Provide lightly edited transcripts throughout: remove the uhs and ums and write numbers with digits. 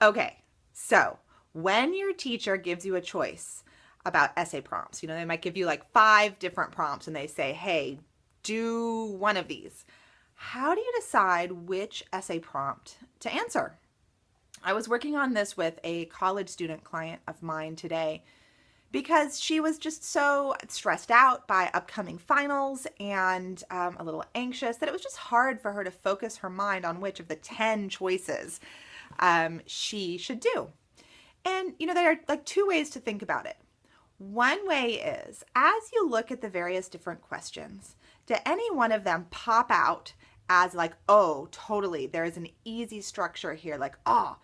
Okay, so when your teacher gives you a choice about essay prompts, they might give you like five different prompts and they say, hey, do one of these. How do you decide which essay prompt to answer? I was working on this with a college student client of mine today because she was just so stressed out by upcoming finals and a little anxious that it was just hard for her to focus her mind on which of the 10 choices she should do. And, there are like two ways to think about it. One way is as you look at the various different questions, do any one of them pop out as like, oh, totally, there's an easy structure here? Like, oh,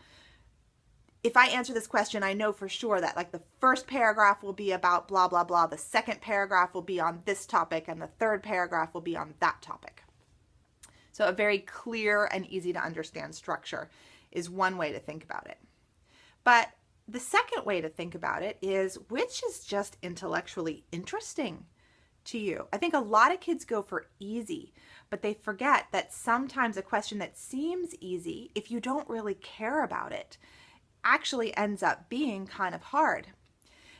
if I answer this question, I know for sure that like the first paragraph will be about blah, blah, blah. The second paragraph will be on this topic and the third paragraph will be on that topic. So a very clear and easy to understand structure is one way to think about it. But the second way to think about it is which is just intellectually interesting to you. I think a lot of kids go for easy, but they forget that sometimes a question that seems easy, if you don't really care about it, actually ends up being kind of hard.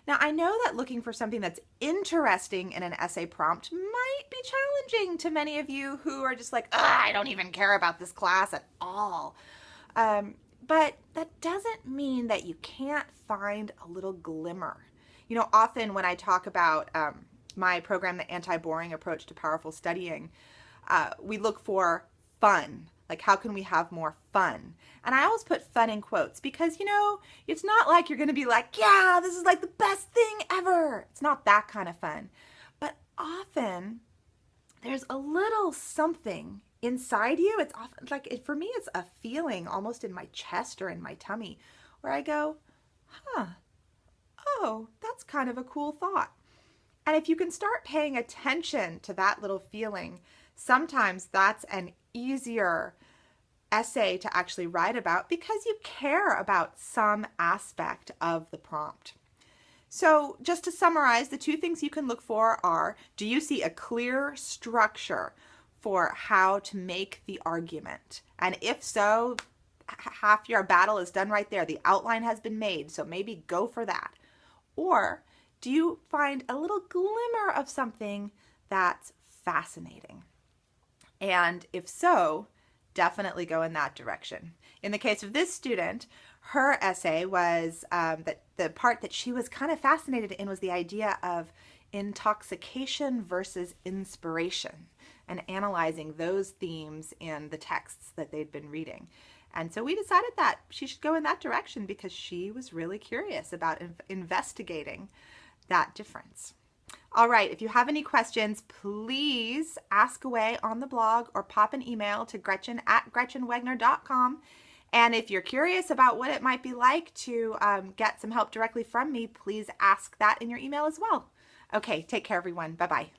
Now, I know that looking for something that's interesting in an essay prompt might be challenging to many of you who are just like, I don't even care about this class at all. But that doesn't mean that you can't find a little glimmer. Often when I talk about my program, The Anti-Boring Approach to Powerful Studying, we look for fun. Like, how can we have more fun? And I always put fun in quotes because, it's not like you're going to be like, yeah, this is like the best thing ever. It's not that kind of fun. But often there's a little something inside you. It's often like, for me, it's a feeling almost in my chest or in my tummy where I go, oh, that's kind of a cool thought. And if you can start paying attention to that little feeling, sometimes that's an easier essay to actually write about because you care about some aspect of the prompt. So just to summarize, the two things you can look for are, do you see a clear structure for how to make the argument? And if so, half your battle is done right there. The outline has been made, so maybe go for that. Or do you find a little glimmer of something that's fascinating? And if so, definitely go in that direction. In the case of this student, her essay was that the part that she was kind of fascinated in was the idea of intoxication versus inspiration and analyzing those themes in the texts that they'd been reading. And so we decided that she should go in that direction because she was really curious about investigating that difference. All right, if you have any questions, please ask away on the blog or pop an email to Gretchen@GretchenWegner.com. And if you're curious about what it might be like to get some help directly from me, please ask that in your email as well. Okay, take care, everyone. Bye-bye.